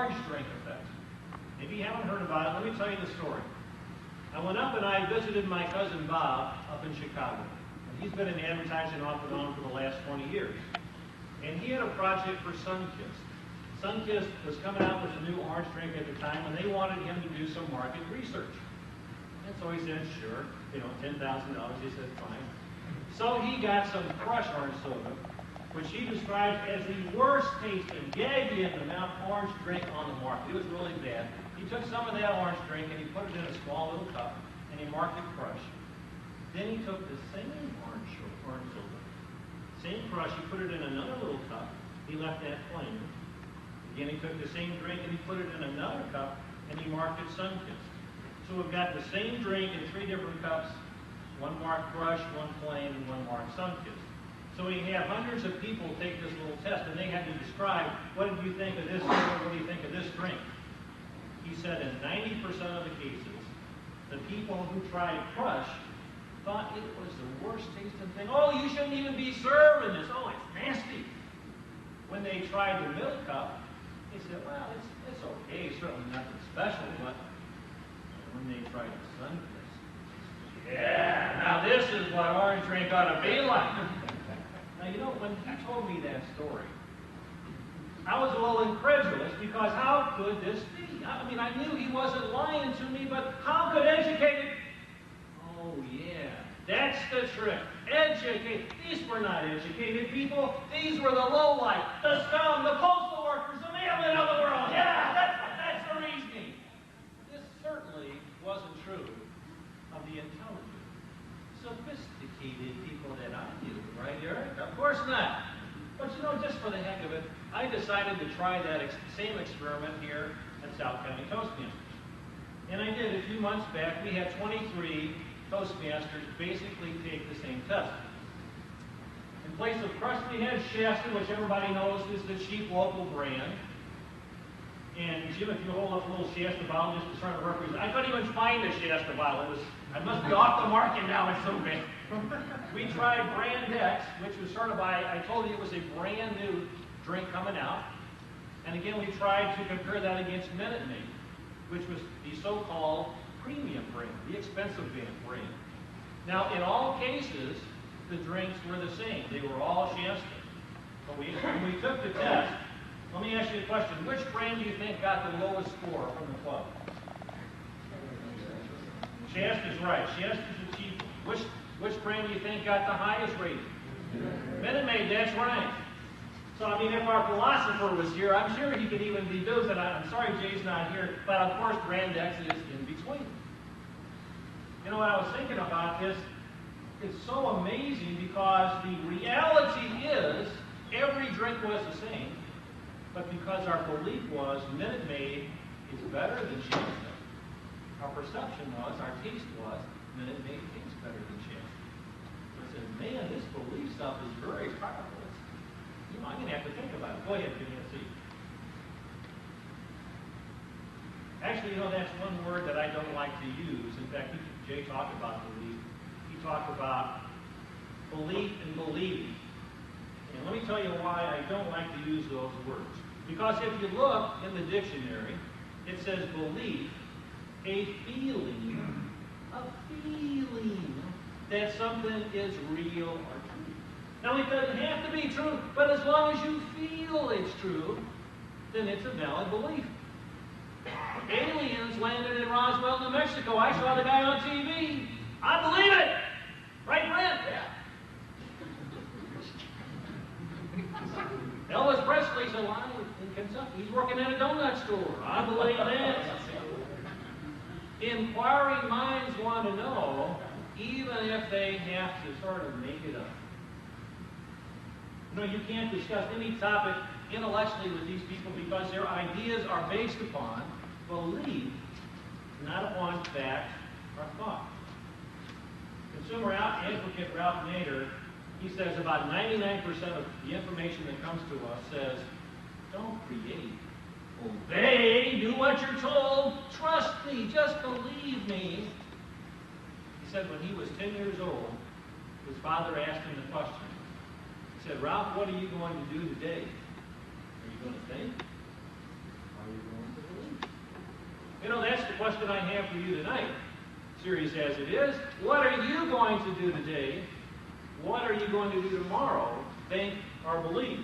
orange drink effect. If you haven't heard about it, let me tell you the story. I went up and I visited my cousin Bob up in Chicago. And he's been in advertising off and on for the last 20 years. And he had a project for Sunkist. Sunkist was coming out with a new orange drink at the time, and they wanted him to do some market research. And so he said, sure, $10,000. He said, fine. So he got some Crush orange soda, which he described as the worst tasting, gag-you-in-the-mouth orange drink on the market. It was really bad. He took some of that orange drink and he put it in a small little cup, and he marked it Crush. Then he took the same orange soda, same Crush, he put it in another little cup. He left that plain. Again, he took the same drink and he put it in another cup, and he marked it Sunkist. So we've got the same drink in 3 different cups, one marked Crush, one plain, and one marked Sunkist. So we have hundreds of people take this little test, and they had to describe, what did you think of this soda, what do you think of this drink? He said in 90% of the cases, the people who tried Crush thought it was the worst tasting thing. Oh, you shouldn't even be serving this. Oh, it's nasty. When they tried the milk cup, they said, well, it's okay, certainly nothing special, but when they tried the Sunkist, yeah, now this is what orange drink ought to be like. Now, when he told me that story, I was a little incredulous, because how could this be? I knew he wasn't lying to me, but how could educated... Oh, yeah, that's the trick. Educated. These were not educated people. These were the lowlife, the scum, the postal workers, the mailmen of the world. Yeah, that's the reasoning. This certainly wasn't true of the intelligent, sophisticated people that I knew, right, Eric? Of course not. But just for the heck of it, I decided to try that same experiment here at South County Toastmasters. And I did. A few months back, we had 23 Toastmasters basically take the same test. In place of Crush, we had Shasta, which everybody knows is the cheap local brand. And Jim, if you hold up a little Shasta bottle just to try to represent, I couldn't even find a Shasta bottle. I must be off the market now. It's so big. We tried Brand X, which was sort of I told you it was a brand new drink coming out. And again, we tried to compare that against Minute Maid, which was the so-called premium brand, the expensive brand. Now, in all cases, the drinks were the same. They were all Shasta. But when we took the test, let me ask you a question. Which brand do you think got the lowest score from the club? Shasta's right. Shasta's the cheap one. Which brand do you think got the highest rating? Minute Maid, that's right. So, if our philosopher was here, I'm sure he could even deduce it. I'm sorry Jay's not here, but of course Brand X is in between. What I was thinking about this, it's so amazing, because the reality is every drink was the same, but because our belief was Minute Maid is better than Shasta, our perception was, our taste was, Minute Maid tastes better than Shasta. So I said, man, this belief stuff is very powerful. I'm going to have to think about it. Go ahead, give me a seat. Actually, that's one word that I don't like to use. In fact, Jay talked about belief. He talked about belief and believing. And let me tell you why I don't like to use those words. Because if you look in the dictionary, it says belief, a feeling that something is real or true. Now, it doesn't have to be true, but as long as you feel it's true, then it's a valid belief. Aliens landed in Roswell, New Mexico. I saw the guy on TV. I believe it. Right, Brent? Yeah. Elvis Presley's alive in Kentucky. He's working at a donut store. I believe that. Inquiring minds want to know, even if they have to sort of make it up. You can't discuss any topic intellectually with these people because their ideas are based upon belief, not upon fact or thought. Consumer advocate Ralph Nader, he says about 99% of the information that comes to us says, don't create, obey, do what you're told, trust me, just believe me. He said when he was 10 years old, his father asked him the question. He said, Ralph, what are you going to do today? Are you going to think? Or are you going question I have for you tonight, serious as it is, what are you going to do today? What are you going to do tomorrow? Think or believe?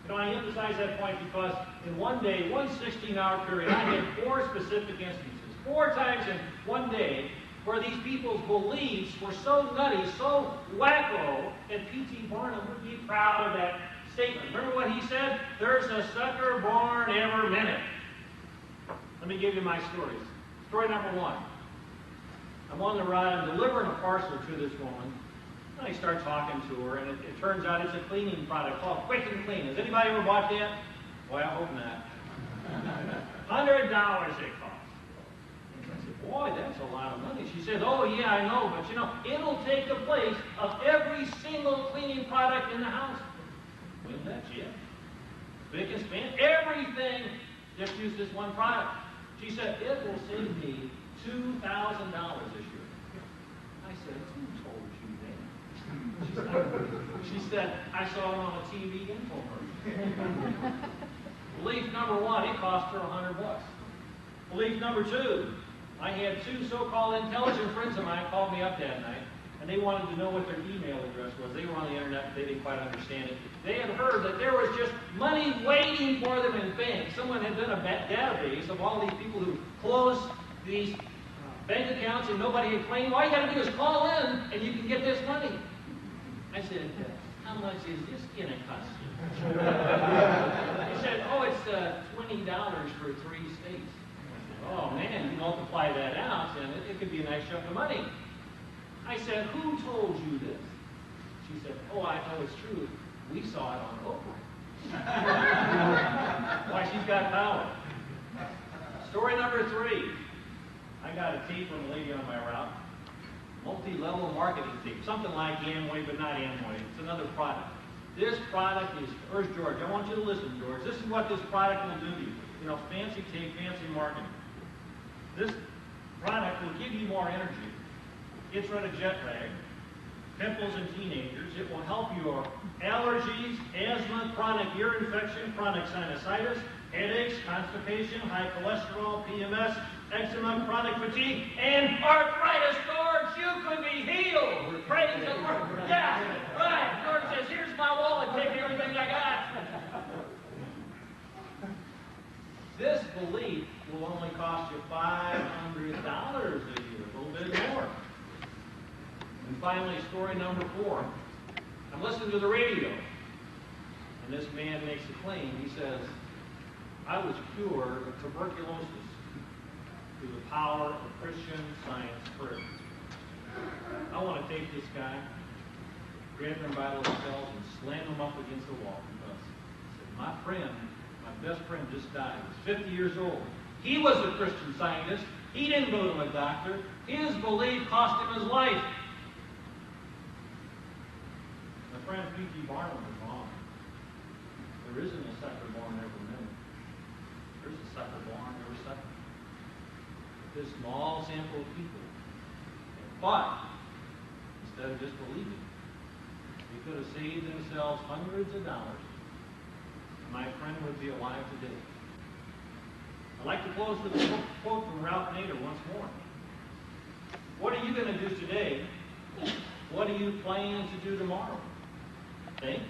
You know, I emphasize that point because in one day, one 16-hour period, I had 4 specific instances, 4 times in one day, where these people's beliefs were so nutty, so wacko, that P.T. Barnum would be proud of that statement. Remember what he said? There's a sucker born every minute. Let me give you my stories. Story number 1. I'm on the ride, I'm delivering a parcel to this woman. I start talking to her, and it turns out it's a cleaning product called Quick and Clean. Has anybody ever bought that? Boy, I hope not. $100 it costs. And I said, boy, that's a lot of money. She said, oh, yeah, I know, but you know, it'll take the place of every single cleaning product in the house. Well, that's it. Spick and span, everything just use this one product. She said, it will save me $2,000 this year. I said, who told you that? She said, I saw it on a TV infomercial. Belief number 1, it cost her $100. Belief number 2, I had 2 so-called intelligent friends of mine called me up that night, and they wanted to know what their email address was. They were on the internet, they didn't quite understand it. They had heard that there was just money waiting for them in banks. Someone had done a database of all these people who closed these bank accounts and nobody had claimed. All you got to do is call in and you can get this money. I said, how much is this going to cost you? He said, oh, it's $20 for 3 states. Oh, man, you multiply that out, and it could be a nice chunk of money. I said, who told you this? She said, oh, I know it's true. We saw it on Oprah. Why, she's got power. Story number 3. I got a tape from a lady on my route. Multi-level marketing tape. Something like Amway, but not Amway. It's another product. This product is, where's George? I want you to listen, George. This is what this product will do to you. You know, fancy tape, fancy marketing. This product will give you more energy. It's run a jet lag. Pimples in teenagers. It will help your allergies, asthma, chronic ear infection, chronic sinusitis, headaches, constipation, high cholesterol, PMS, eczema, chronic fatigue, and arthritis. George, you could be healed. Praise the Lord. Yeah, right. George says, here's my wallet. Take everything I got. This belief will only cost you $500 a year, a little bit more. And finally, story number 4. I'm listening to the radio, and this man makes a claim. He says, I was cured of tuberculosis through the power of Christian Science prayer. I want to take this guy, grab him by the lapels, and slam him up against the wall because my friend, my best friend, just died. He was 50 years old. He was a Christian Scientist. He didn't go to a doctor. His belief cost him his life. My friend P.T. Barnum was wrong. There isn't a sucker born every minute. There's a sucker born every second. This small sample of people. But instead of just believing, they could have saved themselves hundreds of dollars. My friend would be alive today. I'd like to close with a quote from Ralph Nader once more. What are you going to do today? What are you planning to do tomorrow? Think